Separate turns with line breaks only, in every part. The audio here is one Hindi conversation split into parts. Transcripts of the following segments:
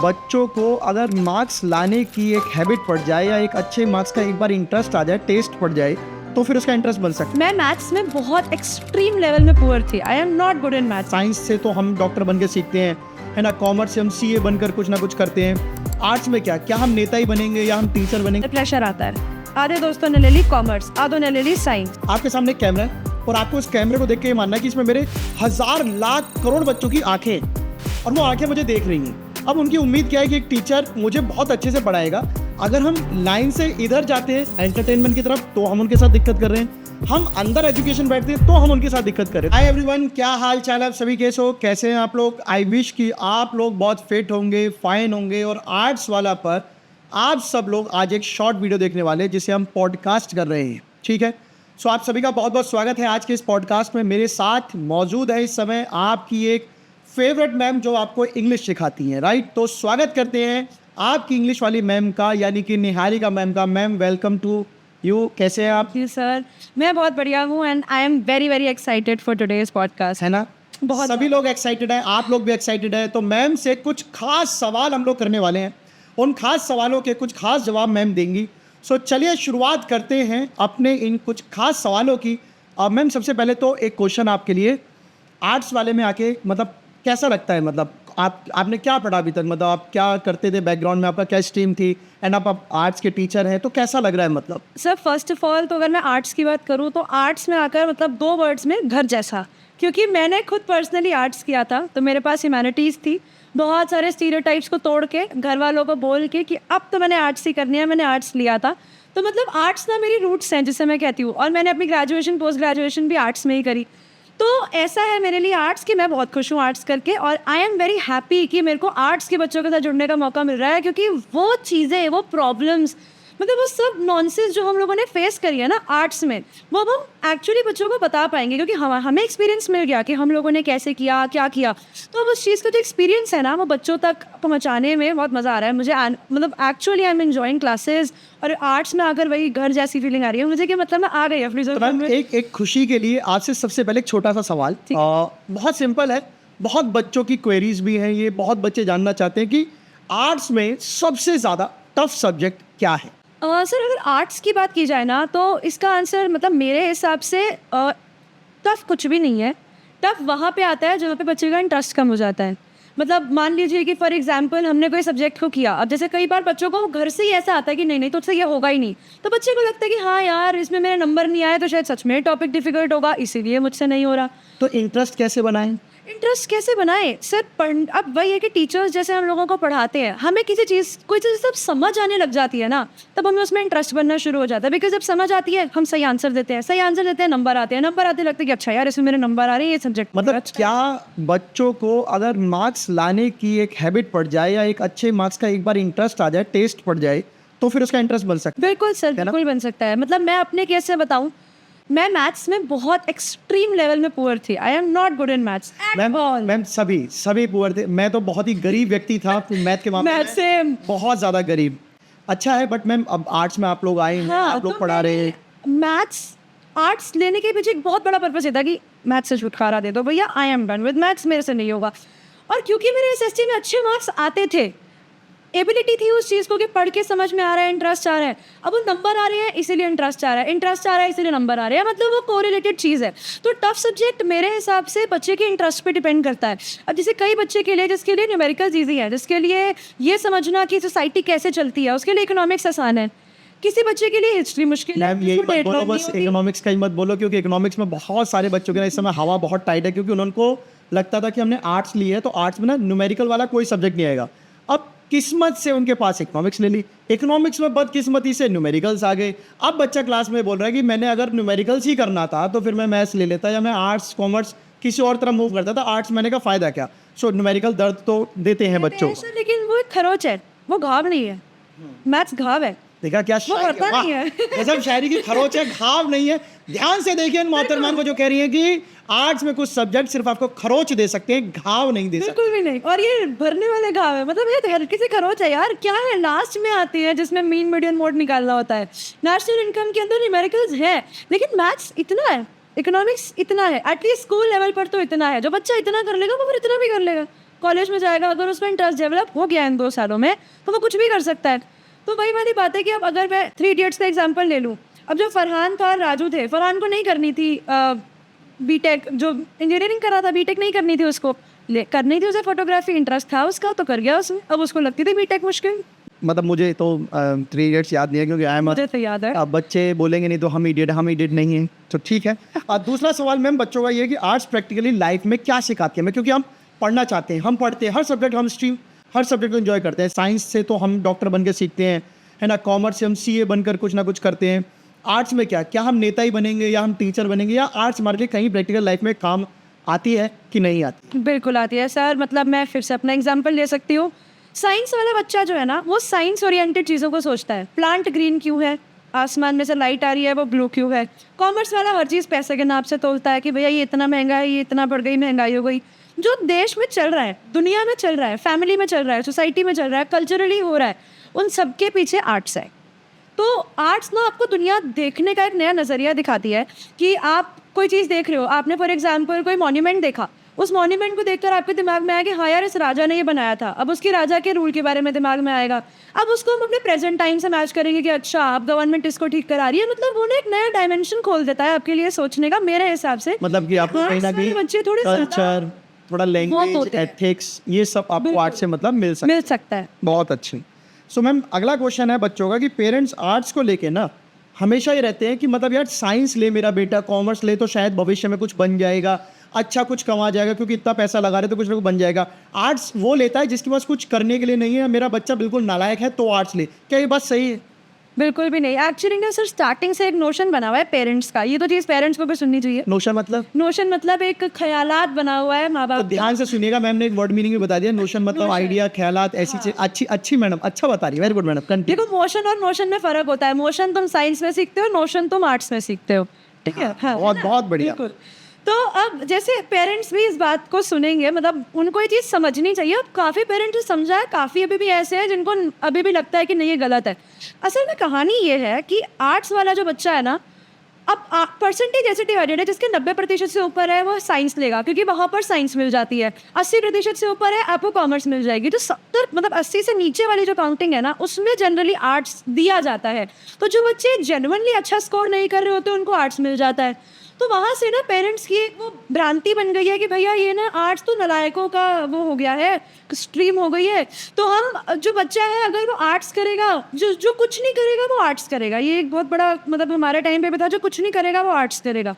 बच्चों को अगर मार्क्स लाने की एक हैबिट पड़ जाए या एक अच्छे मार्क्स का एक बार इंटरेस्ट आ जाए, टेस्ट पड़ जाए, तो फिर उसका इंटरेस्ट बन सकता है।
मैं मैथ्स में बहुत एक्सट्रीम लेवल में पुअर थी। I am not good in maths.
Science से तो हम डॉक्टर बन के सीखते हैं, है ना। कॉमर्स से हम सीए बनकर कुछ ना कुछ करते हैं। आर्ट्स में क्या हम नेता ही बनेंगे या हम टीचर बनेंगे?
प्रेशर आता है। आधे दोस्तों ने ले ली कॉमर्स, आधों ने ले ली साइंस।
आपके सामने एक कैमरा है और आपको इस कैमरे को देख के ये मानना है कि इसमें मेरे 1000 लाख करोड़ बच्चों की आंखें हैं और वो आंखें मुझे देख रही हैं। अब उनकी उम्मीद क्या है कि एक टीचर मुझे बहुत अच्छे से पढ़ाएगा। अगर हम लाइन से इधर जाते हैं एंटरटेनमेंट की तरफ तो हम उनके साथ दिक्कत कर रहे हैं, हम अंदर एजुकेशन बैठते हैं तो हम उनके साथ दिक्कत कर रहे हैं। हाय एवरीवन, क्या हाल चाल है आप सभी? कैसे हैं आप लोग? आई विश कि आप लोग बहुत फिट होंगे, फाइन होंगे। और आर्ट्स वाला पर आप सब लोग आज एक शॉर्ट वीडियो देखने वाले हैं जिसे हम पॉडकास्ट कर रहे हैं, ठीक है। सो आप सभी का बहुत बहुत स्वागत है आज के इस पॉडकास्ट में। मेरे साथ मौजूद है इस समय आपकी एक फेवरेट मैम जो आपको इंग्लिश सिखाती हैं, राइट। तो स्वागत करते हैं आपकी इंग्लिश वाली मैम का, यानी कि निहारिका मैम का। Ma'am welcome to you. कैसे हैं आप?
जी सर, मैं बहुत बढ़िया हूँ and I am very very excited for today's podcast.
है ना,
बहुत
सभी लोग एक्साइटेड हैं, आप लोग भी एक्साइटेड हैं। तो मैम से कुछ खास सवाल हम लोग करने वाले हैं, उन खास सवालों के कुछ खास जवाब मैम देंगी। सो चलिए शुरुआत करते हैं अपने इन कुछ खास सवालों की। मैम सबसे पहले तो एक क्वेश्चन आपके लिए, आर्ट्स वाले में आके मतलब कैसा लगता है? मतलब आपने क्या पढ़ा अभी तक? मतलब आप क्या करते थे, बैकग्राउंड में आपका क्या स्ट्रीम थी, एंड आप आर्ट्स के टीचर हैं, तो कैसा लग रहा है? मतलब
सर फर्स्ट ऑफ ऑल तो अगर मैं आर्ट्स की बात करूँ तो आर्ट्स में आकर मतलब 2 वर्ड्स में घर जैसा, क्योंकि मैंने खुद पर्सनली आर्ट्स किया था तो मेरे पास ह्यूमैनिटीज़ थी। बहुत सारे स्टीरियोटाइप्स को तोड़ के घर वालों को बोल के कि अब तो मैंने आर्ट्स ही करनी है, मैंने आर्ट्स लिया था। तो मतलब आर्ट्स ना मेरी रूट्स हैं जिसे मैं कहती हूँ, और मैंने अपनी ग्रेजुएशन पोस्ट ग्रेजुएशन भी आर्ट्स में ही करी। तो ऐसा है मेरे लिए आर्ट्स कि मैं बहुत खुश हूँ आर्ट्स करके, और आई एम वेरी हैप्पी कि मेरे को आर्ट्स के बच्चों के साथ जुड़ने का मौका मिल रहा है, क्योंकि वो चीज़ें, वो प्रॉब्लम्स, मतलब वो सब नॉनसेंस जो हम लोगों ने फेस करी है ना आर्ट्स में, वो अब हम एक्चुअली बच्चों को बता पाएंगे, क्योंकि हमें एक्सपीरियंस मिल गया कि हम लोगों ने कैसे किया, क्या किया। तो अब उस चीज़ का जो एक्सपीरियंस है ना, वो बच्चों तक पहुँचाने में बहुत मज़ा आ रहा है मुझे। मतलब actually I am enjoying classes, और आर्ट्स में आकर वही घर जैसी फीलिंग आ रही है मुझे कि मतलब मैं आ गई अपनी
तो मैम एक खुशी के लिए आपसे सबसे पहले एक छोटा सा सवाल, बहुत सिंपल है, बहुत बच्चों की क्वेरीज भी हैं, ये बहुत बच्चे जानना चाहते हैं कि आर्ट्स में सबसे ज़्यादा टफ सब्जेक्ट क्या है?
सर अगर आर्ट्स की बात की जाए ना तो इसका आंसर मतलब मेरे हिसाब से टफ कुछ भी नहीं है। टफ वहाँ पे आता है जहाँ पे बच्चे का इंटरेस्ट कम हो जाता है। मतलब मान लीजिए कि फॉर एग्जांपल हमने कोई सब्जेक्ट को किया, अब जैसे कई बार बच्चों को घर से ही ऐसा आता है कि नहीं तुझसे ये होगा ही नहीं, तो बच्चे को लगता है कि हाँ यार इसमें मेरे नंबर नहीं आए तो शायद सच में टॉपिक डिफिकल्ट होगा, इसीलिए मुझसे नहीं हो रहा।
तो इंटरेस्ट कैसे बनाएं?
इंटरेस्ट कैसे बनाए सर? अब वही है कि टीचर्स जैसे हम लोगों को पढ़ाते हैं, हमें किसी चीज़ कोई चीज़ सब समझ आने लग जाती है ना, तब हमें उसमें इंटरेस्ट बनना शुरू हो जाता है। बिकॉज जब समझ आती है हम सही आंसर देते हैं, नंबर आते हैं, नंबर आते लगता है कि अच्छा यार इसमें मेरे नंबर आ रहे हैं, ये सब्जेक्ट
मतलब क्या बच्चों को अगर मार्क्स लाने की एक हैबिट पड़ जाए या एक अच्छे मार्क्स का एक बार इंटरेस्ट आ जाए, टेस्ट पड़ जाए, तो फिर उसका इंटरेस्ट बन सकता है?
बिल्कुल सर, बिल्कुल बन सकता है। मतलब मैं अपने केस से बताऊं, मैं मैथ्स में बहुत एक्सट्रीम लेवल में पुअर थी। I am not good in maths at all.
Ma'am सभी पुअर थे। मैं तो बहुत ही गरीब व्यक्ति था मैथ के मामले में,
सेम
बहुत ज़्यादा गरीब। अच्छा है, बट मैम अब आर्ट्स में आप लोग आए हैं,
हाँ,
आप लोग
तो
पढ़ा रहे हैं।
मैथ्स आर्ट्स लेने के पीछे एक बहुत बड़ा पर्पस ये था कि मैथ्स से छुटकारा दे दो भैया, I am done with maths, मेरे से नहीं होगा। और क्योंकि मेरे एसएसटी में अच्छे मार्क्स आते थे, एबिलिटी थी उस चीज़ को कि पढ़ के समझ में आ रहा है, इंटरेस्ट आ रहा है, अब वो नंबर आ रहे हैं इसीलिए इंटरेस्ट आ रहा है, इंटरेस्ट आ रहा है इसीलिए नंबर आ रहे हैं, मतलब वो कोरिलेटेड चीज़ है। तो टफ सब्जेक्ट मेरे हिसाब से बच्चे के इंटरेस्ट पे डिपेंड करता है। अब जैसे कई बच्चे के लिए जिसके लिए न्यूमेरिकल्स ईजी है, जिसके लिए ये समझना कि सोसाइटी कैसे चलती है, उसके लिए इकोनॉमिक्स आसान है। किसी बच्चे के लिए हिस्ट्री मुश्किल है।
मैम यही मत बोलो, बस इकोनॉमिक्स का ही मत बोलो, क्योंकि इकोनॉमिक्स में बहुत सारे बच्चों के ना इस समय हवा बहुत टाइट है, क्योंकि उनको लगता था कि हमने आर्ट्स ली है तो आर्ट्स में ना न्यूमेरिकल वाला कोई सब्जेक्ट नहीं आएगा। अब किस्मत से उनके पास इकोनॉमिक्स ले ली, इकोनॉमिक्स में बदकिस्मती से न्यूमेरिकल्स आ गए। अब बच्चा क्लास में बोल रहा है कि मैंने अगर न्यूमेरिकल्स ही करना था तो फिर मैं मैथ्स ले लेता, या मैं आर्ट्स कॉमर्स किसी और तरफ मूव करता था, आर्ट्स मैंने का फ़ायदा क्या। सो न्यूमेरिकल दर्द तो देते हैं बच्चों को,
लेकिन वो एक खरोच है, वो घाव नहीं है। मैथ्स घाव है।
देखा क्या
होता नहीं है।
गजब शायरी की, खरोच है, घाव नहीं है। ध्यान से देखिए इन मोहतरमान को जो कह रही है कि आर्ट्स में कुछ सब्जेक्ट सिर्फ आपको खरोच दे सकते हैं, घाव नहीं दे सकते।
बिल्कुल भी नहीं, और ये भरने वाले घाव है। मतलब ये तो हल्की सी खरोच है यार, क्या है लास्ट में आती है जिसमें मीन मीडियन मोड निकालना होता है। नेशनल इनकम के अंदर न्यूमेरिकल्स है, लेकिन मैथ्स इतना है, इकोनॉमिक्स इतना है, एटलीस्ट स्कूल लेवल पर तो इतना है। जो बच्चा इतना कर लेगा वो फिर इतना भी कर लेगा। कॉलेज में जाएगा, अगर उसमें इंटरेस्ट डेवलप हो गया इन 2 सालों में तो वो कुछ भी कर सकता है। तो वही वाली बात है कि अब अगर मैं 3 इडियट्स का एग्जांपल ले लूँ, अब जो फरहान था और राजू थे, फरहान को नहीं करनी थी बीटेक, जो इंजीनियरिंग कर रहा था बीटेक नहीं करनी थी उसको, करनी थी उसे फोटोग्राफी, इंटरेस्ट था उसका तो कर गया उसमें। अब उसको लगती थी बीटेक मुश्किल।
मतलब मुझे तो 3 इडियट्स याद नहीं है क्योंकि
मुझे तो याद है।
अब बच्चे बोलेंगे नहीं तो हम इडियट नहीं हैं, तो ठीक है। दूसरा सवाल मैम बच्चों का ये है कि आर्ट्स प्रैक्टिकली लाइफ में क्या सिखाती है? मैं क्योंकि हम पढ़ना चाहते हैं, हम पढ़ते हैं हर सब्जेक्ट, हम स्ट्रीम हर सब्जेक्ट को एंजॉय करते हैं। साइंस से तो हम डॉक्टर बन के सीखते हैं, है ना, कॉमर्स से हम CA बनकर कुछ ना कुछ करते हैं। आर्ट्स में क्या हम नेता ही बनेंगे या हम टीचर बनेंगे, या आर्ट्स मार के कहीं प्रैक्टिकल लाइफ में काम आती है कि नहीं आती?
बिल्कुल आती है सर। मतलब मैं फिर से अपना एग्जांपल ले सकती हूँ। साइंस वाला बच्चा जो है ना, वो साइंस ओरिएंटेड चीज़ों को सोचता है। प्लांट ग्रीन क्यों है, आसमान में से लाइट आ रही है वो ब्लू क्यों है। कॉमर्स वाला हर चीज़ पैसे के नाप से तोलता है कि भैया ये इतना महंगा है, ये इतना बढ़ गई, महंगाई हो गई। जो देश में चल रहा है, दुनिया में चल रहा है, फैमिली में चल रहा है, सोसाइटी में चल रहा है, कल्चरली हो रहा है, उन सबके पीछे आर्ट्स है। तो आर्ट्स ना आपको दुनिया देखने का एक नया नज़रिया दिखाती है कि आप कोई चीज़ देख रहे हो, आपने फॉर एग्जांपल कोई मॉन्यूमेंट देखा, उस मॉन्यूमेंट को देखकर आपके दिमाग में आया कि हाँ यार इस राजा ने ये बनाया था। अब उसके राजा के रूल के बारे में दिमाग में आएगा। अब उसको हम अपने प्रेजेंट टाइम से मैच करेंगे कि अच्छा अब गवर्नमेंट इसको ठीक करा रही है। मतलब वो ना एक नया डायमेंशन खोल देता है आपके लिए सोचने का, मेरे हिसाब से।
मतलब कि आपको कहीं ना कहीं
बच्चे थोड़े
कल्चर, थोड़ा लैंग्वेज, एथिक्स, ये सब आपको आर्ट से मतलब मिल
सकता है।
बहुत अच्छी। सो मैम अगला क्वेश्चन है बच्चों का कि पेरेंट्स आर्ट्स को लेके ना हमेशा ये रहते हैं कि मतलब यार साइंस ले मेरा बेटा, कॉमर्स ले तो शायद भविष्य में कुछ बन जाएगा, अच्छा कुछ कमा जाएगा, क्योंकि इतना पैसा लगा रहे तो कुछ ना कुछ बन जाएगा। आर्ट्स वो लेता है जिसके पास कुछ करने के लिए नहीं है, मेरा बच्चा बिल्कुल नालायक है तो आर्ट्स ले। क्या ये बात सही है?
बिल्कुल भी नहीं। एक्चुअली ना सर स्टार्टिंग से एक नोशन बना हुआ है पेरेंट्स का, ये तो चीज़ पेरेंट्स को भी सुननी चाहिए। नोशन मतलब एक ख्यालात बना हुआ है माँ बाप।
तो ध्यान से सुनिएगा, मैम ने एक वर्ड मीनिंग भी बता दिया। नोशन मतलब आइडिया, ख्यालात, ऐसी चीज। अच्छी मैडम, अच्छा बता रही है, वेरी गुड मैडम।
देखो मोशन और नोशन में फर्क होता है। मोशन तुम साइंस में सीखते हो, नोशन तुम आर्ट्स में सीखते हो, ठीक है।
बहुत बढ़िया।
तो अब जैसे पेरेंट्स भी इस बात को सुनेंगे, मतलब उनको ये चीज़ समझनी चाहिए। अब काफ़ी पेरेंट्स समझा है, काफ़ी अभी भी ऐसे हैं जिनको अभी भी लगता है कि नहीं ये गलत है। असल में कहानी ये है कि आर्ट्स वाला जो बच्चा है ना, अब परसेंटेज ऐसे डिवाइडेड है, जिसके 90% से ऊपर है वो साइंस लेगा क्योंकि वहाँ पर साइंस मिल जाती है। 80% से ऊपर है आपको कॉमर्स मिल जाएगी। तो 70 मतलब 80 से नीचे वाली जो काउंटिंग है ना, उसमें जनरली आर्ट्स दिया जाता है। तो जो बच्चे जेन्युइनली अच्छा स्कोर नहीं कर रहे होते उनको आर्ट्स मिल जाता है। तो वहाँ से ना पेरेंट्स की एक वो भ्रांति बन गई है कि भैया ये ना आर्ट्स तो नालायकों का वो हो गया है, स्ट्रीम हो गई है। तो हम जो बच्चा है अगर वो आर्ट्स करेगा, जो कुछ नहीं करेगा वो आर्ट्स करेगा। ये एक बहुत बड़ा मतलब हमारे टाइम पे भी था, जो कुछ नहीं करेगा वो आर्ट्स करेगा।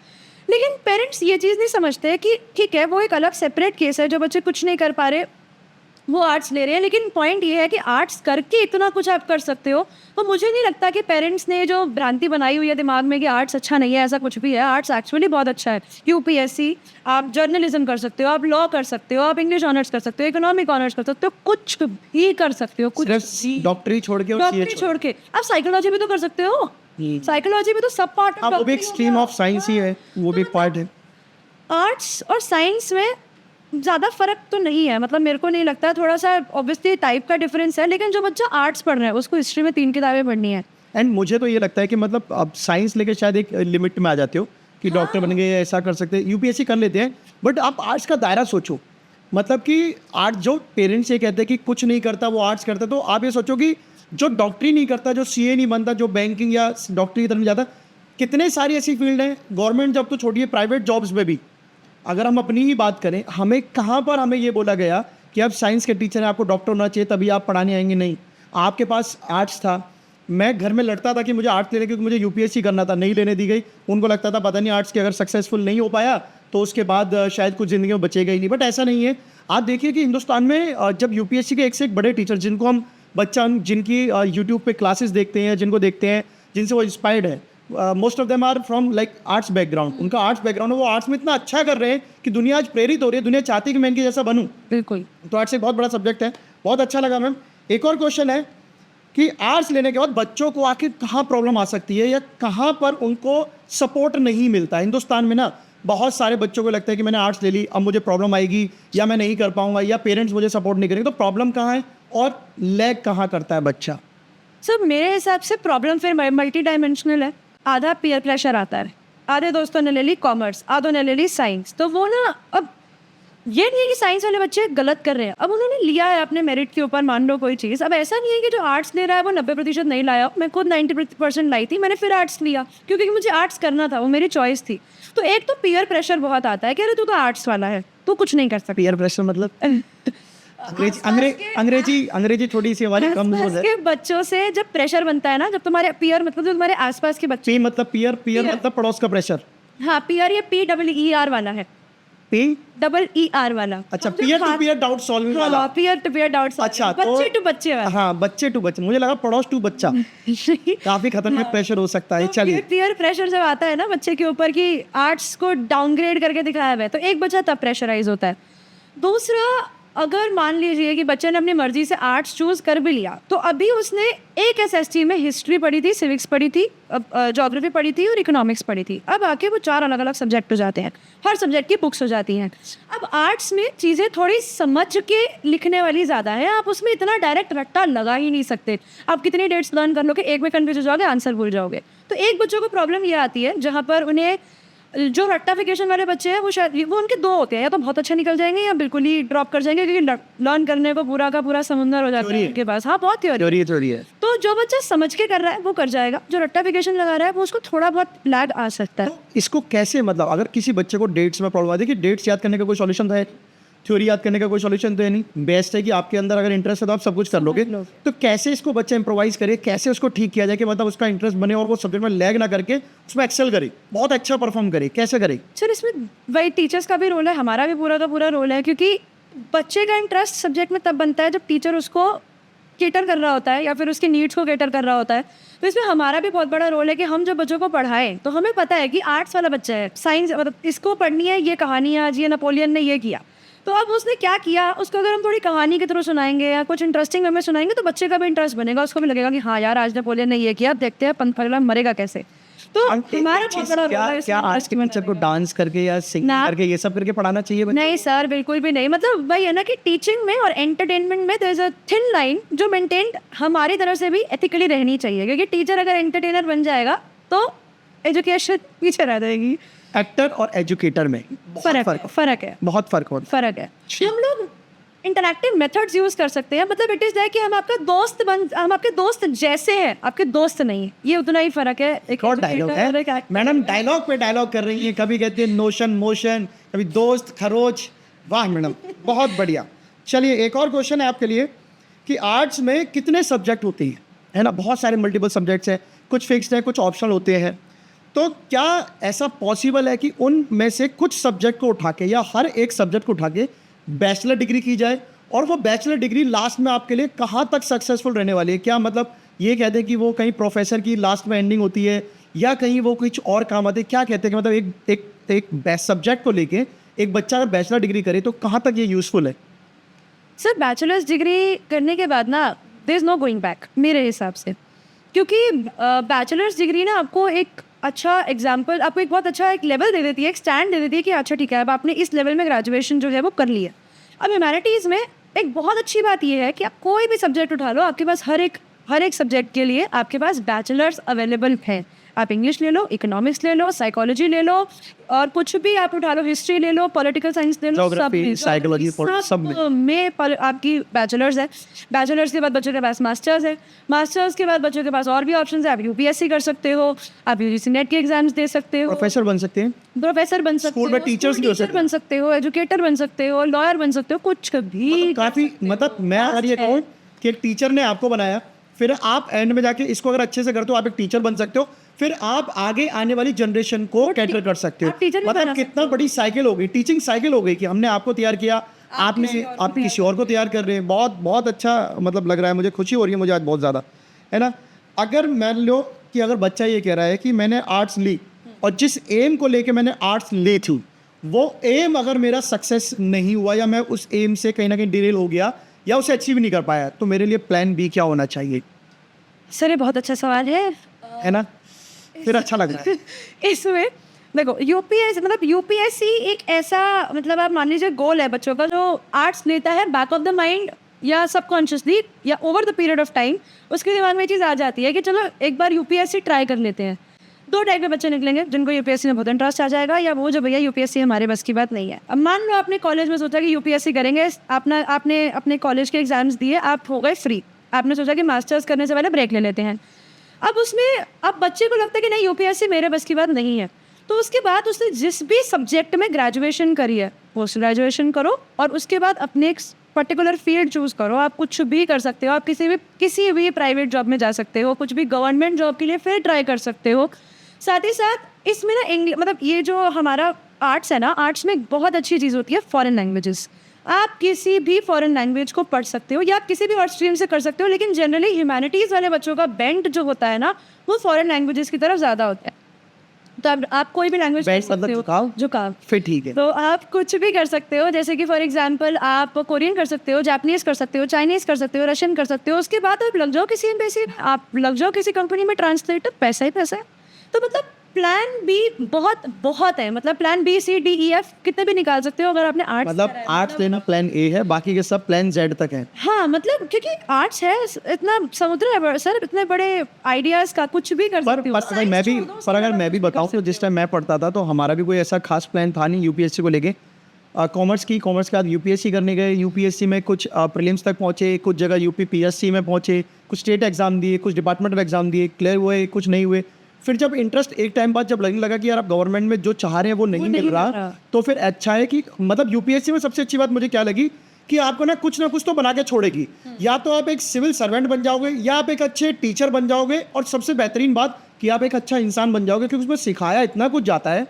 लेकिन पेरेंट्स ये चीज़ नहीं समझते कि ठीक है वो एक अलग सेपरेट केस है, जो बच्चे कुछ नहीं कर पा रहे वो आर्ट्स ले रहे हैं। लेकिन पॉइंट ये है कि आर्ट्स करके इतना कुछ आप कर सकते हो। तो मुझे नहीं लगता कि पेरेंट्स ने जो भ्रांति बनाई हुई है दिमाग में कि आर्ट्स अच्छा नहीं है, ऐसा कुछ भी है। आर्ट्स एक्चुअली बहुत अच्छा है। UPSC, आप जर्नलिज्म कर सकते हो, आप लॉ कर सकते हो, आप इंग्लिश ऑनर्स कर सकते हो, इकोनॉमिक ऑनर्स कर सकते हो, कुछ भी कर सकते हो। कुछ
डॉक्टरी छोड़ के
आप साइकोलॉजी भी तो कर सकते हो। साइकोलॉजी भी तो सब पार्ट
वो भी एक स्ट्रीम ऑफ साइंस ही है, वो भी पार्ट है।
आर्ट्स और साइंस में ज़्यादा फ़र्क तो नहीं है, मतलब मेरे को नहीं लगता। थोड़ा सा ऑब्वियसली टाइप का डिफरेंस है, लेकिन जो बच्चा आर्ट्स पढ़ रहा है उसको हिस्ट्री में 3 किताबें पढ़नी है।
एंड मुझे तो ये लगता है कि मतलब अब साइंस लेके शायद एक लिमिट में आ जाते हो कि डॉक्टर बन गए, ऐसा कर सकते हैं, UPSC कर लेते हैं। बट आप आर्ट्स का दायरा सोचो, मतलब कि आर्ट्स जो पेरेंट्स ये कहते हैं कि कुछ नहीं करता वो आर्ट्स करता, तो आप ये सोचो कि जो डॉक्टरी नहीं करता, जो CA नहीं बनता, जो बैंकिंग या डॉक्टरी की तरफ नहीं जाता, कितने सारी ऐसी फील्ड हैं। गवर्नमेंट जॉब तो छोड़िए, प्राइवेट जॉब्स में भी अगर हम अपनी ही बात करें, हमें कहाँ पर हमें ये बोला गया कि अब साइंस के टीचर हैं, आपको डॉक्टर होना चाहिए तभी आप पढ़ाने आएंगे? नहीं, आपके पास आर्ट्स था। मैं घर में लड़ता था कि मुझे आर्ट्स लेने, क्योंकि मुझे UPSC करना था, नहीं लेने दी गई। उनको लगता था पता नहीं आर्ट्स के अगर सक्सेसफुल नहीं हो पाया तो उसके बाद शायद कुछ ज़िंदगी में बचेगा ही नहीं। बट ऐसा नहीं है। आप देखिए कि हिंदुस्तान में जब UPSC के एक से एक बड़े टीचर, जिनको हम जिनकी यूट्यूब पे क्लासेस देखते हैं, जिनको देखते हैं, जिनसे वो इंस्पायर्ड है, most of them are from like arts background. उनका आर्ट्स बैकग्राउंड है, वो आर्ट्स में इतना अच्छा कर रहे हैं कि दुनिया आज प्रेरित हो रही है, दुनिया चाहती है कि मैं इनके जैसा बनूं।
बिल्कुल।
तो आर्ट्स एक बहुत बड़ा सब्जेक्ट है। बहुत अच्छा लगा मैम। एक और क्वेश्चन है कि आर्ट्स लेने के बाद बच्चों को आखिर कहाँ प्रॉब्लम आ सकती है, या कहाँ पर उनको सपोर्ट नहीं मिलता है? हिंदुस्तान में ना बहुत सारे बच्चों को लगता है कि मैंने आर्ट्स ले ली, अब मुझे प्रॉब्लम आएगी, या मैं नहीं कर पाऊंगा, या पेरेंट्स मुझे सपोर्ट नहीं करेंगे। तो प्रॉब्लम कहाँ है और लैग कहाँ करता है बच्चा?
सर मेरे हिसाब से प्रॉब्लम फिर मल्टी डायमेंशनल है। आधा पीयर प्रेशर आता है, आधे दोस्तों ने ले ली कॉमर्स, आधों ने ले ली साइंस। तो वो ना अब ये नहीं है कि साइंस वाले बच्चे गलत कर रहे हैं, अब उन्होंने लिया है अपने मेरिट के ऊपर, मान लो कोई चीज़। अब ऐसा नहीं है कि जो आर्ट्स ले रहा है वो 90% नहीं लाया। मैं खुद 90% लाई थी, मैंने फिर आर्ट्स लिया क्योंकि मुझे आर्ट्स करना था, वो मेरी चॉइस थी। तो एक तो पीयर प्रेशर बहुत आता है कि अरे तू तो आर्ट्स वाला है, तू कुछ नहीं कर सकता।
पीयर प्रेशर मतलब अंग्रेजी थोड़ी सी हमारी कमजोर है।
के बच्चों से जब प्रेशर बनता है ना, जब तुम्हारे पीयर मतलब जो तुम्हारे आसपास के बच्चे,
पी मतलब पीयर मतलब पड़ोस का प्रेशर।
हाँ पीयर, ये PEER वाला है, PEER वाला।
अच्छा, peer to peer doubt solving वाला।
हाँ, peer to peer doubt solving.
अच्छा,
बच्चे टू बच्चे वाला।
हाँ, बच्चे टू बच्चे, मुझे लगा पड़ोस टू बच्चा। काफी खतरनाक प्रेशर हो सकता है। चलिए,
पीयर प्रेशर जब आता है ना बच्चे के ऊपर कि आर्ट्स को डाउनग्रेड करके दिखाया हुआ है, तो एक बच्चा तब प्रेशराइज होता है। दूसरा, अगर मान लीजिए कि बच्चे ने अपनी मर्जी से आर्ट्स चूज कर भी लिया, तो अभी उसने एक SST में हिस्ट्री पढ़ी थी, सिविक्स पढ़ी थी, ज्योग्राफी पढ़ी थी और इकोनॉमिक्स पढ़ी थी। अब आके वो 4 अलग अलग सब्जेक्ट हो जाते हैं, हर सब्जेक्ट की बुक्स हो जाती हैं। अब आर्ट्स में चीज़ें थोड़ी समझ के लिखने वाली ज़्यादा है, आप उसमें इतना डायरेक्ट रट्टा लगा ही नहीं सकते। आप कितनी डेट्स लर्न कर लोगे, एक में कन्फ्यूज हो जाओगे, आंसर भूल जाओगे। तो एक बच्चों को प्रॉब्लम ये आती है जहाँ पर उन्हें, जो रट्टाफिकेशन वाले बच्चे हैं वो शायद वो उनके 2 होते हैं, या तो बहुत अच्छे निकल जाएंगे या बिल्कुल ही ड्रॉप कर जाएंगे, क्योंकि लर्न करने को पूरा का पूरा समुंदर हो जाता है उनके पास। हाँ, बहुत थ्योरी है। तो जो बच्चा समझ के कर रहा है वो कर जाएगा, जो रट्टाफिकेशन लगा रहा है वो उसको थोड़ा बहुत लैग आ सकता है।
तो इसको कैसे, मतलब अगर किसी बच्चे को डेट्स में प्रॉब्लम आती है कि डेट्स याद करने का कोई सॉल्यूशन है, थ्योरी याद करने का कोई सॉल्यूशन तो है नहीं, बेस्ट है कि आपके अंदर अगर इंटरेस्ट है तो आप सब कुछ कर लोगे। तो कैसे इसको बच्चा इम्प्रोवाइज करे, कैसे उसको ठीक किया जाए कि मतलब उसका इंटरेस्ट बने और वो सब्जेक्ट में लैग ना करके उसमें एक्सेल करे, बहुत अच्छा परफॉर्म करे, कैसे करे?
सर, इसमें वही टीचर्स का भी रोल है, हमारा भी पूरा का पूरा रोल है, क्योंकि बच्चे का इंटरेस्ट सब्जेक्ट में तब बनता है जब टीचर उसको केटर कर रहा होता है या फिर उसके नीड्स को केटर कर रहा होता है। तो इसमें हमारा भी बहुत बड़ा रोल है कि हम जब बच्चों को पढ़ाएं तो हमें पता है कि आर्ट्स वाला बच्चा है, साइंस मतलब इसको पढ़नी है, ये कहानी है, आज ये नेपोलियन ने ये किया, तो अब उसने क्या किया, उसको अगर हम थोड़ी कहानी की तरह सुनाएंगे या कुछ इंटरेस्टिंग वे में सुनाएंगे तो बच्चे का भी इंटरेस्ट बनेगा, उसको भी लगेगा कि हाँ यार आज नेपोलियन ने ये किया, अब देखते हैं पंथला मरेगा कैसे। तो हमारा बहुत बड़ा रोल है।
क्या आज के बच्चे को डांस करके या सिंगिंग करके ये सब करके पढ़ाना चाहिए?
नहीं सर, बिल्कुल भी नहीं। मतलब वही है ना कि टीचिंग में और एंटरटेनमेंट में there is a thin line जो मेंटेन्ड हमारी तरफ से भी एथिकली रहनी चाहिए, क्योंकि टीचर अगर एंटरटेनर बन जाएगा तो एजुकेशन पीछे रह जाएगी।
एक्टर और एजुकेटर में
फर्क है,
बहुत फर्क है।
हम लोग इंटरैक्टिव मेथड्स यूज कर सकते हैं, मतलब इट इज दैट कि हम आपके दोस्त जैसे हैं, आपके दोस्त नहीं, ये उतना ही फर्क है।
एक और डायलॉग है, मैडम डायलॉग पे डायलॉग कर रही है, कभी कहते हैं नोशन मोशन, कभी दोस्त खरोच। वाह मैडम, बहुत बढ़िया। चलिए, एक और क्वेश्चन है आपके लिए कि आर्ट्स में कितने सब्जेक्ट होते हैं, है ना? बहुत सारे मल्टीपल सब्जेक्ट्स हैं, कुछ फिक्स्ड है, कुछ ऑप्शनल होते हैं। तो क्या ऐसा पॉसिबल है कि उन में से कुछ सब्जेक्ट को उठा के या हर एक सब्जेक्ट को उठा के बैचलर डिग्री की जाए, और वो बैचलर डिग्री लास्ट में आपके लिए कहाँ तक सक्सेसफुल रहने वाली है? क्या मतलब ये कहते हैं कि वो कहीं प्रोफेसर की लास्ट में एंडिंग होती है, या कहीं वो कुछ और काम आते हैं? क्या कहते हैं कि मतलब एक सब्जेक्ट को लेके एक बच्चा अगर बैचलर डिग्री करे तो कहाँ तक ये यूज़फुल है?
सर, बैचलर्स डिग्री करने के बाद ना there is no going back मेरे हिसाब से, क्योंकि बैचलर्स डिग्री ना आपको एक अच्छा एग्जाम्पल, आपको एक बहुत अच्छा एक लेवल दे देती है, एक स्टैंड दे देती है कि अच्छा ठीक है, अब आपने इस लेवल में ग्रेजुएशन जो है वो कर ली है। अब ह्यूमैनिटीज़ में एक बहुत अच्छी बात ये है कि आप कोई भी सब्जेक्ट उठा लो, आपके पास हर एक सब्जेक्ट के लिए आपके पास बैचलर्स अवेलेबल हैं। आप इंग्लिश ले लो, इकोनॉमिक्स ले लो, साइकोलॉजी ले लो, और कुछ भी आप उठा लो, हिस्ट्री ले लो, पॉलिटिकल साइंस ले लो,
ज्योग्राफी, साइकोलॉजी, सब
में आपकी बैचलर्स है। बैचलर्स के बाद बच्चों के पास मास्टर्स है, मास्टर्स के बाद बच्चों के पास और भी ऑप्शन है। आप UPSC कर सकते हो, आप UGC नेट के एग्जाम्स दे सकते हो,
प्रोफेसर बन सकते हैं,
स्कूल में टीचर्स बन सकते हो, एजुकेटर बन सकते हो, लॉयर बन सकते हो, कुछ भी।
काफ़ी, मतलब मैं अगर ये कहूँ कि एक टीचर ने आपको बनाया, फिर आप एंड में जाके इसको अगर अच्छे से करते हो, आप एक टीचर बन सकते हो, फिर आप आगे आने वाली जनरेशन को कैटर कर सकते हो। मतलब कितना बड़ी साइकिल हो गई, टीचिंग साइकिल हो गई कि हमने आपको तैयार किया, आपने आप किसी और को तैयार कर रहे हैं। बहुत बहुत अच्छा मतलब लग रहा है, मुझे खुशी हो रही है मुझे आज बहुत ज़्यादा, है ना? अगर मान लो कि अगर बच्चा ये कह रहा है कि मैंने आर्ट्स ली और जिस एम को लेके मैंने आर्ट्स ली थी, वो एम अगर मेरा सक्सेस नहीं हुआ या मैं उस एम से कहीं ना कहीं डिरेल हो गया या उसे अचीव नहीं कर पाया, तो मेरे लिए प्लान B क्या होना चाहिए?
सर, ये बहुत अच्छा सवाल है
ना? फिर अच्छा लग रहा है।
इसमें देखो, UPSC एक ऐसा, मतलब आप मान लीजिए गोल है बच्चों का, जो आर्ट्स लेता है बैक ऑफ द माइंड या सबकॉन्शियसली या over the period of time उसके दिमाग में चीज़ आ जाती है कि चलो एक बार UPSC ट्राई कर लेते हैं। दो टाइप के बच्चे निकलेंगे, जिनको यूपीएससी में बहुत इंटरेस्ट आ जाएगा, या वो जो भैया यूपीएससी हमारे बस की बात नहीं है। अब मान लो आपने कॉलेज में सोचा कि यूपीएससी करेंगे, आपने अपने कॉलेज के एग्जाम्स दिए, आप हो गए फ्री, आपने सोचा कि मास्टर्स करने से पहले ब्रेक ले लेते हैं। अब उसमें अब बच्चे को लगता है कि नहीं यूपीएससी मेरे बस की बात नहीं है, तो उसके बाद उसने जिस भी सब्जेक्ट में ग्रेजुएशन करी है पोस्ट ग्रेजुएशन करो, और उसके बाद अपने एक पर्टिकुलर फील्ड चूज़ करो। आप कुछ भी कर सकते हो, आप किसी भी प्राइवेट जॉब में जा सकते हो, कुछ भी गवर्नमेंट जॉब के लिए फिर ट्राई कर सकते हो। साथ ही साथ इसमें ना मतलब ये जो हमारा आर्ट्स है ना, आर्ट्स में बहुत अच्छी चीज़ होती है फॉरेन लैंग्वेजेस। आप किसी भी फॉरेन लैंग्वेज को पढ़ सकते हो, या किसी भी और स्ट्रीम से कर सकते हो, लेकिन जनरली ह्यूमैनिटीज़ वाले बच्चों का बेंट जो होता है ना, वो फॉरेन लैंग्वेजेस की तरफ ज़्यादा होता है। तो आप कोई भी लैंग्वेज
बेंट मतलब
झुकाव
फिर ठीक है।
तो आप कुछ भी कर सकते हो, जैसे कि फॉर एग्जांपल आप कोरियन कर सकते हो, जापानीज़ कर सकते हो, चाइनीज़ कर सकते हो, रशियन कर सकते हो। उसके बाद आप लग जाओ किसी एम्बेसी में, आप लग जाओ किसी कंपनी में ट्रांसलेटर, पैसा ही पैसा है। तो मतलब प्लान बी बहुत है, मतलब plan B C D E F कितने भी निकाल सकते हो अगर आपने आर्ट्स
मतलब आर्ट्स लेना प्लान ए है, बाकी के सब प्लान जेड तक है।
हाँ, मतलब क्योंकि आर्ट्स है, इतना समुद्र है सर, इतने बड़े आइडियाज का कुछ भी कर सकते हो।
पर अगर मैं भी बताऊं तो जिस टाइम मैं पढ़ता था तो हमारा भी कोई ऐसा खास प्लान था नहीं यूपीएससी को लेके। कॉमर्स के बाद यूपीएससी करने गए, यूपीएससी में कुछ प्रीलिम्स तक पहुंचे, कुछ जगह यूपी पीएससी में पहुंचे, कुछ स्टेट एग्जाम दिए, कुछ डिपार्टमेंटल एग्जाम दिए, क्लियर हुए, कुछ नहीं हुए। फिर जब इंटरेस्ट एक टाइम बाद जब लगने लगा कि यार आप गवर्नमेंट में जो चाह रहे हैं वो नहीं मिल रहा, तो फिर अच्छा है कि मतलब यूपीएससी में सबसे अच्छी बात मुझे क्या लगी कि आपको ना कुछ तो बना के छोड़ेगी। या तो आप एक सिविल सर्वेंट बन जाओगे, या आप एक अच्छे टीचर बन जाओगे, और सबसे बेहतरीन बात कि आप एक अच्छा इंसान बन जाओगे, क्योंकि उसमें सिखाया इतना कुछ जाता है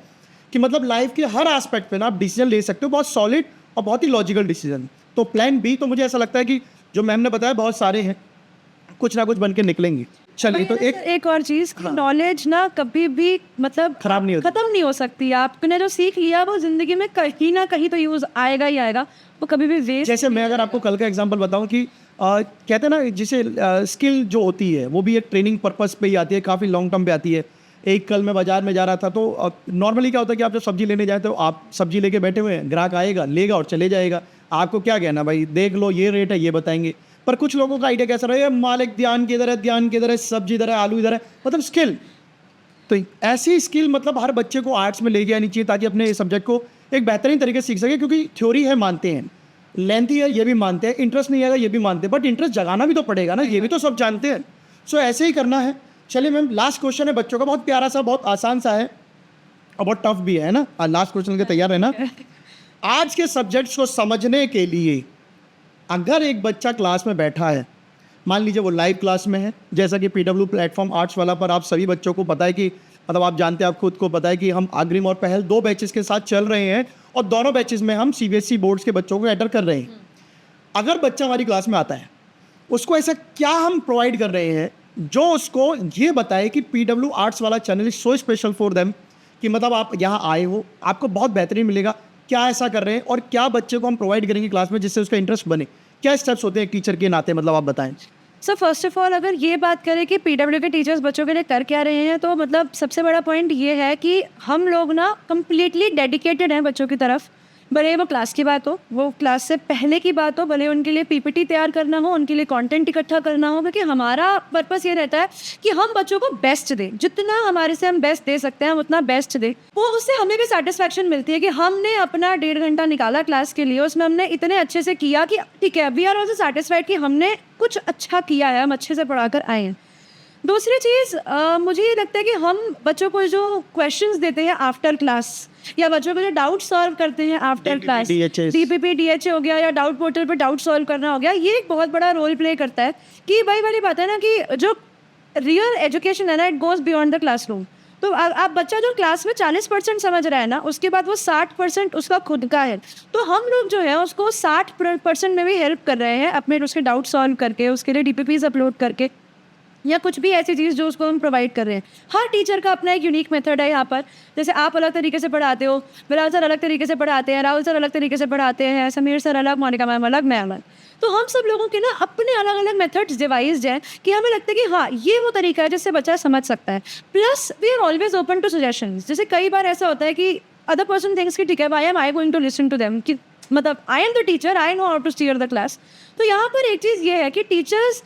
कि मतलब लाइफ के हर एस्पेक्ट पे ना आप डिसीजन ले सकते हो, बहुत सॉलिड और बहुत ही लॉजिकल डिसीजन। तो प्लान बी तो मुझे ऐसा लगता है कि जो मैम ने बताया बहुत सारे हैं, कुछ ना कुछ बन के निकलेंगे। चलिए, तो
एक और चीज़, नॉलेज ना कभी भी मतलब
खत्म नहीं हो
सकती। आपने जो सीख लिया वो जिंदगी में कहीं ना कहीं तो यूज आएगा ही आएगा, वो कभी भी वेस्ट।
जैसे मैं अगर आपको कल का एग्जांपल बताऊं कि कहते हैं ना जिसे स्किल जो होती है वो भी एक ट्रेनिंग पर्पस पे ही आती है, काफ़ी लॉन्ग टर्म पे आती है। एक कल मैं बाजार में जा रहा था तो नॉर्मली क्या होता है कि आप जब सब्जी लेने जाए तो आप सब्जी लेके बैठे हुए हैं, ग्राहक आएगा, लेगा और चले जाएगा। आपको क्या कहना, भाई देख लो ये रेट है, ये बताएंगे। पर कुछ लोगों का आइडिया कैसा रहा, मालिक ध्यान किधर है, सब्जी इधर है, आलू इधर है, मतलब स्किल। तो ऐसी स्किल मतलब हर बच्चे को आर्ट्स में लेके आनी चाहिए, ताकि अपने सब्जेक्ट को एक बेहतरीन तरीके से सीख सके। क्योंकि थ्योरी है मानते हैं, लेंथी है ये भी मानते हैं, इंटरेस्ट नहीं आएगा ये भी मानते हैं, बट इंटरेस्ट जगाना भी तो पड़ेगा ना, ये भी तो सब जानते हैं। सो ऐसे ही करना है। चलिए मैम, लास्ट क्वेश्चन है बच्चों का, बहुत प्यारा सा, बहुत आसान सा है और बहुत टफ भी है ना। लास्ट क्वेश्चन के तैयार है ना। आज के सब्जेक्ट्स को समझने के लिए अगर एक बच्चा क्लास में बैठा है, मान लीजिए वो लाइव क्लास में है, जैसा कि पीडब्ल्यू प्लेटफॉर्म आर्ट्स वाला पर आप सभी बच्चों को पता है कि मतलब आप जानते हैं, आप खुद को पता है कि हम अग्रिम और पहल 2 बैचेस के साथ चल रहे हैं, और दोनों बैचेस में हम सीबीएसई बोर्ड्स के बच्चों को एंटर कर रहे हैं। अगर बच्चा हमारी क्लास में आता है, उसको ऐसा क्या हम प्रोवाइड कर रहे हैं जो उसको ये बताए कि पीडब्ल्यू आर्ट्स वाला channel is so special for them, कि मतलब आप यहाँ आए हो, आपको बहुत बेहतरीन मिलेगा। क्या ऐसा कर रहे हैं और क्या बच्चे को हम प्रोवाइड करेंगे क्लास में जिससे उसका इंटरेस्ट बने? क्या स्टेप्स होते हैं एक टीचर के नाते, मतलब आप बताएं।
सर फर्स्ट ऑफ ऑल अगर ये बात करें कि पीडब्ल्यू के टीचर्स बच्चों के लिए कर क्या रहे हैं, तो मतलब सबसे बड़ा पॉइंट ये है कि हम लोग ना कम्प्लीटली डेडिकेटेड हैं बच्चों की तरफ। भले वो क्लास की बात हो, वो क्लास से पहले की बात हो, भले उनके लिए पीपीटी तैयार करना हो, उनके लिए कंटेंट इकट्ठा करना हो, क्योंकि हमारा पर्पस ये रहता है कि हम बच्चों को बेस्ट दें, जितना हमारे से हम बेस्ट दे सकते हैं हम उतना बेस्ट दें। वो उससे हमें भी सेटिस्फैक्शन मिलती है कि हमने अपना 1.5 घंटा निकाला क्लास के लिए, उसमें हमने इतने अच्छे से किया कि ठीक है, वी आर ऑल्सो सेटिस्फाइड कि हमने कुछ अच्छा किया है, हम अच्छे से पढ़ा कर आए हैं। दूसरी चीज़, मुझे ये लगता है कि हम बच्चों को जो क्वेश्चंस देते हैं आफ्टर क्लास, या बच्चों को जो डाउट सॉल्व करते हैं आफ्टर क्लास, DPP DHA हो गया, या डाउट पोर्टल पर डाउट सॉल्व करना हो गया, ये एक बहुत बड़ा रोल प्ले करता है। कि भाई वाली बात है ना कि जो रियल एजुकेशन है ना, it goes beyond the classroom. तो आप बच्चा जो क्लास में 40% समझ रहा है ना, उसके बाद वो 60% उसका खुद का है। तो हम लोग जो है उसको 60% में भी हेल्प कर रहे हैं, अपने उसके डाउट सॉल्व करके, उसके लिए DPPs अपलोड करके, या कुछ भी ऐसी चीज़ जो उसको हम प्रोवाइड कर रहे हैं। हर टीचर का अपना एक यूनिक मेथड है यहाँ पर। जैसे आप अलग तरीके से पढ़ाते हो, बिलाल सर अलग तरीके से पढ़ाते हैं, राहुल सर अलग तरीके से पढ़ाते हैं, समीर सर अलग, मोनिका मैम अलग, मैं अलग। तो हम सब लोगों के ना अपने अलग अलग मेथड्स डिवाइस्ड हैं कि हमें लगता है कि हाँ ये वो तरीका है जिससे बच्चा समझ सकता है। Plus we are always open to suggestions. जैसे कई बार ऐसा होता है कि अदर पर्सन थिंक्स कि ठीक है, I am going to listen to them, कि मतलब I am the teacher, I know how to steer the class. तो यहाँ पर एक चीज़ ये है कि टीचर्स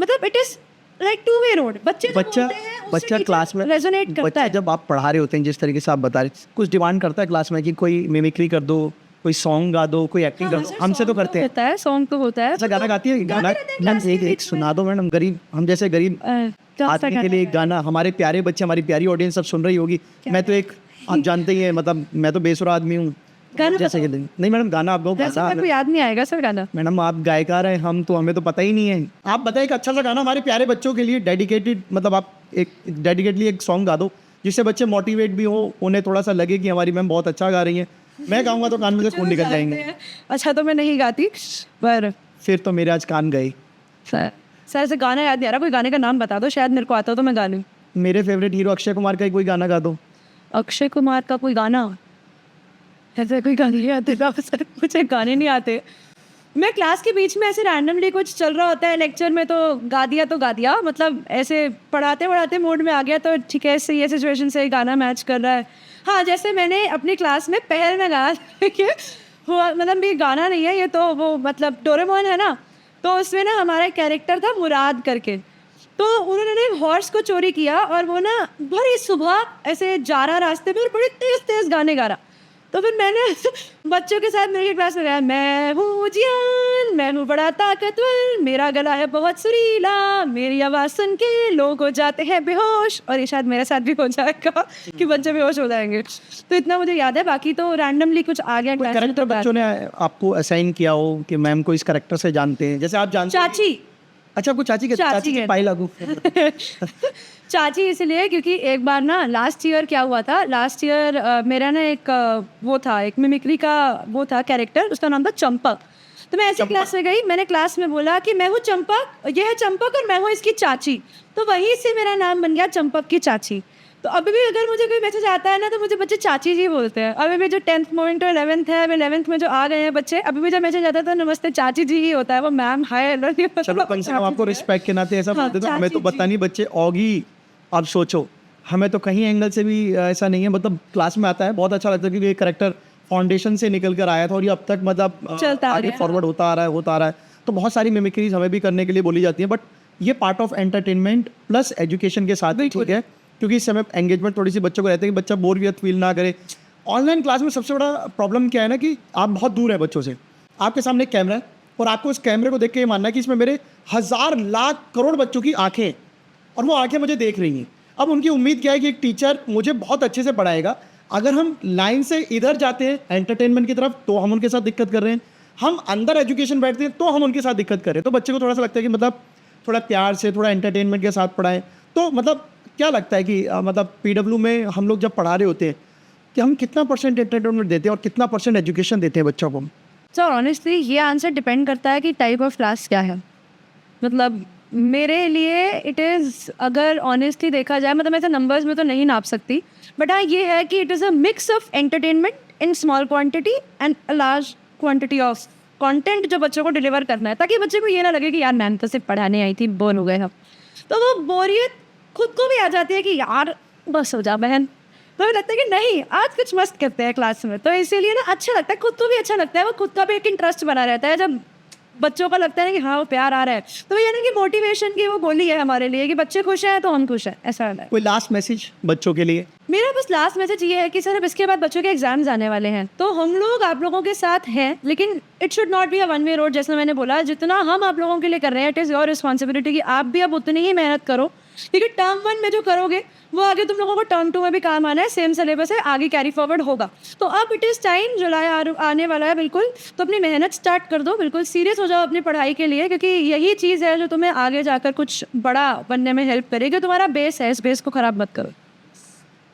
मतलब it is like 2-way road. बच्चे जो बोलते हैं
बच्चा क्लास में
रेजोनेट करता
बच्चा
है।
जब आप पढ़ा रहे होते हैं जिस तरीके से आप बता रहे कुछ डिमांड करता है क्लास में कि कोई मिमिक्री कर दो, कोई सॉन्ग गा दो, कोई एक्टिंग कर दो, हमसे तो करते हैं।
होता है, सॉन्ग तो होता है।
अच्छा गाना गाती है? गाना
रहते हैं
मैम
class के
एक
बीच
सुना दो मैडम, गरीब हम जैसे गरीब आदमी के लिए एक गाना, हमारे प्यारे बच्चे, हमारी प्यारी ऑडियंस सब सुन रही होगी। मैं तो एक आप जानते ही हैं मतलब मैं तो बेसुरा आदमी हूँ
गाना
जैसे कि नहीं मैडम गाना आप गाओ।
मेरे को याद नहीं आएगा सर गाना।
मैडम आप गायकार हैं, हम तो हमें तो पता ही नहीं है। आप बताइए एक अच्छा सा गाना हमारे प्यारे बच्चों के लिए डेडिकेटेड, मतलब आप एक डेडिकेटली एक सॉन्ग गा दो जिससे बच्चे मोटिवेट भी हो, उन्हें थोड़ा सा लगे कि हमारी मैम बहुत अच्छा गा रही हैं। मैं गाऊंगा तो कान में से खून निकल जाएंगे।
अच्छा तो मैं नहीं गाती, पर
फिर तो मेरे आज कान गए।
सर से गाना याद नहीं आ रहा, कोई गाने का नाम बता दो, शायद मेरे को आता हो तो मैं गा लूँ।
मेरे फेवरेट हीरो अक्षय कुमार का ही कोई गाना गा दो।
अक्षय कुमार का कोई गाना, ऐसे कोई गाने नहीं आते सर, मुझे गाने नहीं आते। मैं क्लास के बीच में ऐसे रैंडमली कुछ चल रहा होता है लेक्चर में तो गा दिया, मतलब ऐसे पढ़ाते मूड में आ गया तो ठीक है, ऐसे ये सिचुएशन से गाना मैच कर रहा है। हाँ, जैसे मैंने अपनी क्लास में पहल में गाया हुआ, मतलब ये गाना नहीं है, ये तो वो मतलब डोरेमोन है ना, तो उसमें ना हमारा कैरेक्टर था मुराद करके, तो उन्होंने हॉर्स को चोरी किया और वो ना बड़ी सुबह ऐसे जा रहा रास्ते में और बड़े तेज गाने गा रहा। तो फिर मैंने बच्चों के साथ मेरी क्लास में गाया, मैं हूँ जियान, मैं हूँ बड़ा ताकतवर, मेरा गला है बहुत सुरीला, मेरी आवाज़ सुन के लोग हो जाते हैं बेहोश। और ये शायद मेरे साथ भी हो जाएगा कि बच्चे बेहोश हो जाएंगे। तो इतना मुझे याद है, बाकी तो रैंडमली कुछ आ गया क्लास में।
कैरेक्टर बच्चों ने आपको असाइन किया हो कि मैम को इस कैरेक्टर से जानते हैं, जैसे आप जानते हैं
चाची।
अच्छा आपको चाची के चाची पाई लागू
चाची इसलिए क्योंकि एक बार ना लास्ट ईयर क्या हुआ था, लास्ट ईयर मेरा ना एक वो था, एक मिमिक्री का वो था कैरेक्टर, उसका नाम था चंपक। तो मैं ऐसे क्लास में गई, मैंने क्लास में बोला कि मैं हूँ चंपक, ये है चंपक और मैं हूँ इसकी चाची। तो वहीं से मेरा नाम बन गया चंपक की चाची। तो अभी भी अगर मुझे कोई मैसेज आता है ना तो मुझे बच्चे चाची जी बोलते हैं। अभी भी जो 10th मूविंग टू 11th है, अभी 11th में जो आ गए हैं बच्चे, अभी भी जब मैसेज आता है तो नमस्ते चाची जी ही होता है, वो मैम हाय हेलो नहीं होता।
चलो कम से कम आपको रिस्पेक्ट के नाते ऐसा बोलते थे। हमें तो पता नहीं बच्चे ऑगी, आप सोचो हमें तो कहीं एंगल से भी ऐसा नहीं है, मतलब क्लास में आता है बहुत अच्छा लगता है क्योंकि ये करेक्टर फाउंडेशन से निकल कर आया था और ये अब तक मतलब आगे फॉरवर्ड होता आ रहा है। तो बहुत सारी मिमिक्रीज हमें भी करने के लिए बोली जाती है, बट ये part of entertainment plus education के साथ ठीक है, क्योंकि इस समय एंगेजमेंट थोड़ी सी बच्चों को रहती है कि बच्चा बोरियत फील ना करे। ऑनलाइन क्लास में सबसे बड़ा प्रॉब्लम क्या है ना कि आप बहुत दूर है बच्चों से, आपके सामने एक कैमरा है और आपको उस कैमरे को देख के ये मानना है कि इसमें मेरे 1000 लाख करोड़ बच्चों की आंखें हैं और वो आंखें मुझे देख रही हैं। अब उनकी उम्मीद क्या है कि एक टीचर मुझे बहुत अच्छे से पढ़ाएगा। अगर हम लाइन से इधर जाते हैं एंटरटेनमेंट की तरफ तो हम उनके साथ दिक्कत कर रहे हैं, हम अंदर एजुकेशन बैठते हैं तो हम उनके साथ दिक्कत कर रहे हैं। तो बच्चे को थोड़ा सा लगता है कि मतलब थोड़ा प्यार से, थोड़ा एंटरटेनमेंट के साथ पढ़ाएं। तो मतलब क्या लगता है कि मतलब PW में हम लोग जब पढ़ा रहे होते हैं कि हम कितना % एंटरटेनमेंट देते हैं और कितना % एजुकेशन देते हैं बच्चों को?
सर ऑनेस्टली ये आंसर डिपेंड करता है कि टाइप ऑफ क्लास क्या है। मतलब मेरे लिए इट इज़, अगर ऑनेस्टली देखा जाए, मतलब मैं ऐसे नंबर्स में तो नहीं नाप सकती, बट हाँ ये है कि it is a mix of entertainment in small quantity and a large quantity of content जो बच्चों को डिलीवर करना है, ताकि बच्चे को ये ना लगे कि यार मैम तो सिर्फ पढ़ाने आई थी, बोर हो गए हम। तो वो बोरियत खुद को भी आ जाती है कि यार बस हो जा बहन। तो मुझे लगता है कि नहीं, आज कुछ मस्त करते हैं क्लास में, तो इसीलिए ना अच्छा लगता है, खुद को भी अच्छा लगता है, वो खुद का भी एक इंटरेस्ट बना रहता है। जब बच्चों का लगता है ना कि हाँ वो प्यार आ रहा है, तो ये ना कि मोटिवेशन की वो गोली है हमारे लिए कि बच्चे खुश हैं तो हम खुश हैं, ऐसा है।
कोई लास्ट मैसेज बच्चों के लिए?
मेरा बस लास्ट मैसेज ये है कि सर अब इसके बाद बच्चों के एग्जाम्स आने वाले हैं, तो हम लोग आप लोगों के साथ हैं, लेकिन it should not be a one way road. जैसे मैंने बोला, जितना हम आप लोगों के लिए कर रहे हैं, इट इज़ योर रिस्पॉन्सिबिलिटी कि आप भी अब उतनी ही मेहनत करो, क्योंकि टर्म 1 में जो करोगे वो आगे तुम लोगों को टर्म 2 में भी काम आना है, सेम सिलेबस है, आगे कैरी फॉरवर्ड होगा। तो अब इट इज़ टाइम, जुलाई आने वाला है बिल्कुल, तो अपनी मेहनत स्टार्ट कर दो, बिल्कुल सीरियस हो जाओ अपनी पढ़ाई के लिए, क्योंकि यही चीज़ है जो तुम्हें आगे जाकर कुछ बड़ा बनने में हेल्प करेगी। तुम्हारा बेस है, इस बेस को ख़राब मत करो।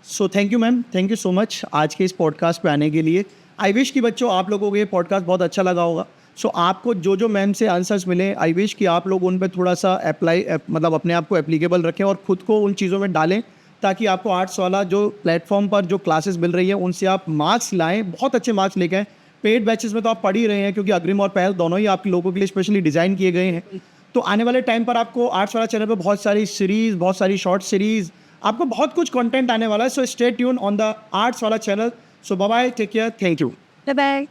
So thank you ma'am, thank you so much आज के इस पॉडकास्ट पे आने के लिए। आई विश कि बच्चों आप लोगों को ये पॉडकास्ट बहुत अच्छा लगा होगा। सो आपको जो मैम से आंसर्स मिले, आई विश कि आप लोग उन पे थोड़ा सा मतलब अपने आप को एप्लीकेबल रखें और ख़ुद को उन चीज़ों में डालें, ताकि आपको आर्ट्स वाला जो प्लेटफॉर्म पर जो क्लासेस मिल रही है उनसे आप मार्क्स लाएँ, बहुत अच्छे मार्क्स लेके आएँ। पेड बैचेस में तो आप पढ़ ही रहे हैं, क्योंकि अग्रिम और पहल दोनों ही आप लोगों के लिए स्पेशली डिज़ाइन किए गए हैं। तो आने वाले टाइम पर आपको आर्ट्स वाला चैनल पर बहुत सारी सीरीज़, बहुत सारी शॉर्ट सीरीज़, आपको बहुत कुछ कंटेंट आने वाला है। So stay tuned on the arts वाला channel. So bye bye, take care, thank you,
bye bye.